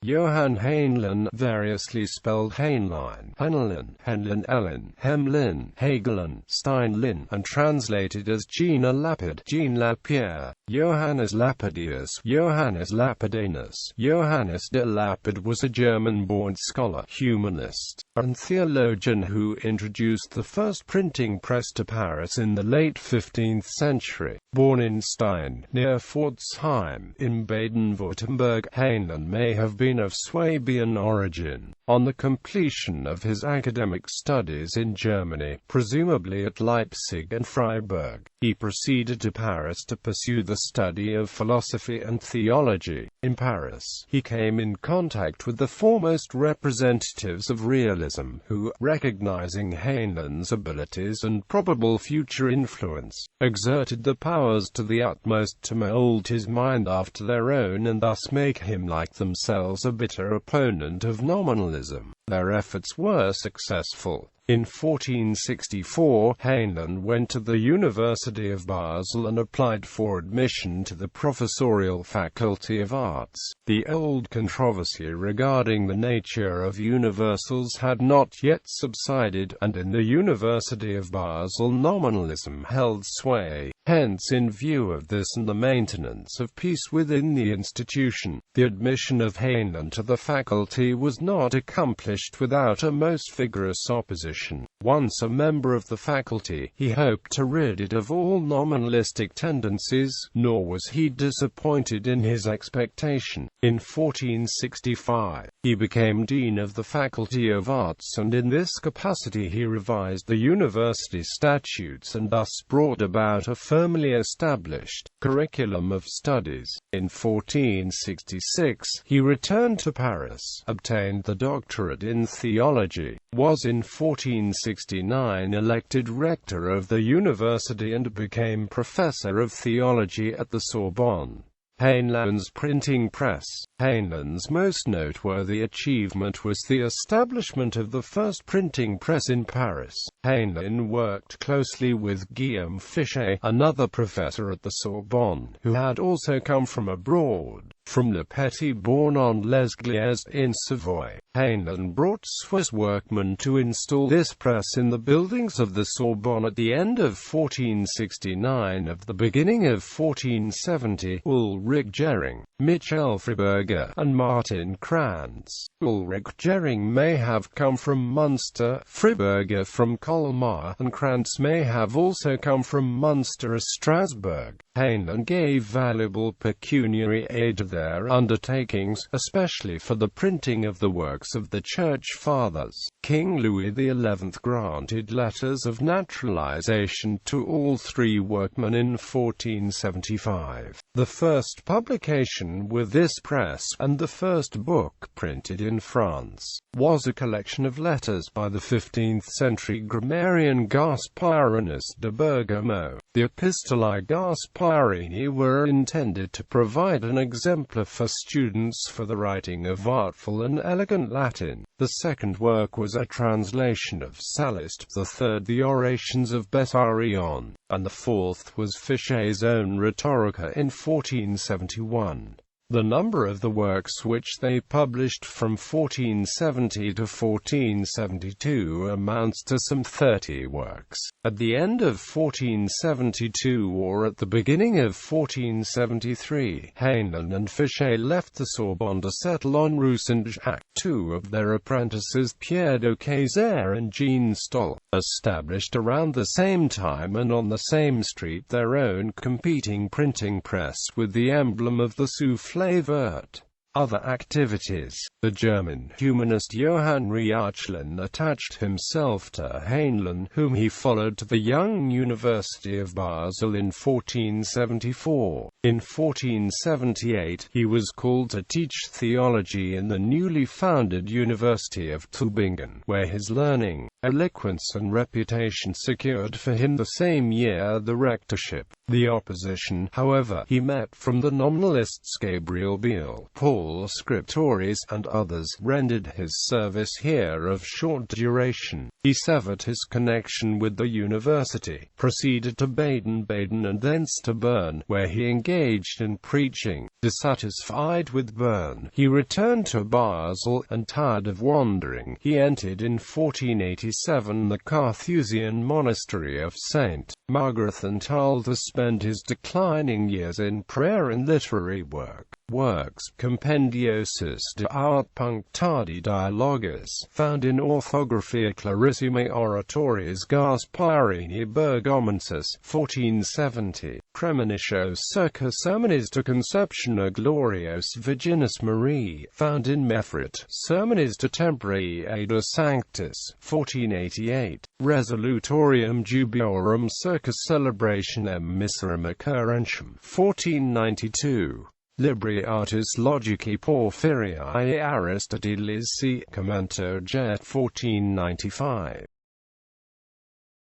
Johann Heynlin, variously spelled Heynlein, Henelyn, Henlin, Hélin, Hemlin, Hegelin, Steinlin, and translated as Johannes Lapide, Jean Lapierre, Johannes Lapideus, Johannes Lapidanus. Johannes de Lapide was a German-born scholar, humanist, and theologian who introduced the first printing press to Paris in the late 15th century. Born in Stein, near Pforzheim, in Baden-Württemberg, Heynlin may have been of Swabian origin. On the completion of his academic studies in Germany, presumably at Leipzig and Freiburg, he proceeded to Paris to pursue the study of philosophy and theology. In Paris, he came in contact with the foremost representatives of realism, who, recognizing Heynlin's abilities and probable future influence, exerted the powers to the utmost to mold his mind after their own and thus make him, like themselves, a bitter opponent of nominalism. Their efforts were successful. In 1464, Heynlin went to the University of Basel and applied for admission to the professorial faculty of arts. The old controversy regarding the nature of universals had not yet subsided, and in the University of Basel nominalism held sway. Hence, in view of this and the maintenance of peace within the institution, the admission of Heynlin to the faculty was not accomplished without a most vigorous opposition. Once a member of the faculty, he hoped to rid it of all nominalistic tendencies, nor was he disappointed in his expectation. In 1465, he became Dean of the Faculty of Arts, and in this capacity he revised the university statutes and thus brought about a firmly established curriculum of studies. In 1466, he returned to Paris, obtained the doctorate in theology, was in 1469 elected rector of the university and became professor of theology at the Sorbonne. Heynlin's printing press. Heynlin's most noteworthy achievement was the establishment of the first printing press in Paris. Hélin worked closely with Guillaume Fichet, another professor at the Sorbonne, who had also come from abroad, from Le Petit-Bourg on Les Glières in Savoy. Heynlin brought Swiss workmen to install this press in the buildings of the Sorbonne at the end of 1469. At the beginning of 1470, Ulrich Gering, Michael Friberger, and Martin Kranz. Ulrich Gering may have come from Munster, Friberger from Colmar, and Kranz may have also come from Munster or Strasbourg. Heynlin gave valuable pecuniary aid to their undertakings, especially for the printing of the works of the Church Fathers. King Louis XI granted letters of naturalization to all three workmen in 1475. The first publication with this press, and the first book printed in France, was a collection of letters by the 15th century grammarian Gasparinus de Bergamo. The Epistolae Gasparini were intended to provide an exemplar for students for the writing of artful and elegant Latin. The second work was a translation of Sallust III, the orations of Bessarion, and the fourth was Fichet's own Rhetorica in 1471. The number of the works which they published from 1470 to 1472 amounts to some 30 works. At the end of 1472 or at the beginning of 1473, Heynlin and Fichet left the Sorbonne to settle on Rue Saint-Jacques. Two of their apprentices, Pierre de Kayser and Jean Stoll, established around the same time and on the same street their own competing printing press with the emblem of the souffle vert. Other activities. The German humanist Johann Heynlin attached himself to Heynlin, whom he followed to the young University of Basel in 1474. In 1478, he was called to teach theology in the newly founded University of Tübingen, where his learning, eloquence and reputation secured for him the same year the rectorship. The opposition, however, he met from the nominalists Gabriel Biel, Paul Scriptoris, and others, rendered his service here of short duration. He severed his connection with the university, proceeded to Baden-Baden and thence to Bern, where he engaged in preaching. Dissatisfied with Bern, he returned to Basel, and tired of wandering, he entered in 1487 the Carthusian monastery of St. Margrethenthal to spend his declining years in prayer and literary work. Works Compendiosus de art punctadi dialogus, found in Orthographia Clarissimae Oratoris Gasparini Bergomensis, 1470. Premonitio circa Sermones de Conceptione Glorios Virginis Mariae, found in Mefrit, Sermones de Tempore de Sanctis, 1488. Resolutorium Jubiorum circa Celebrationem Missarum Occurrentium, 1492. Libri Artis Logici Porphyriae Aristotelesi, Commento Jet, 1495.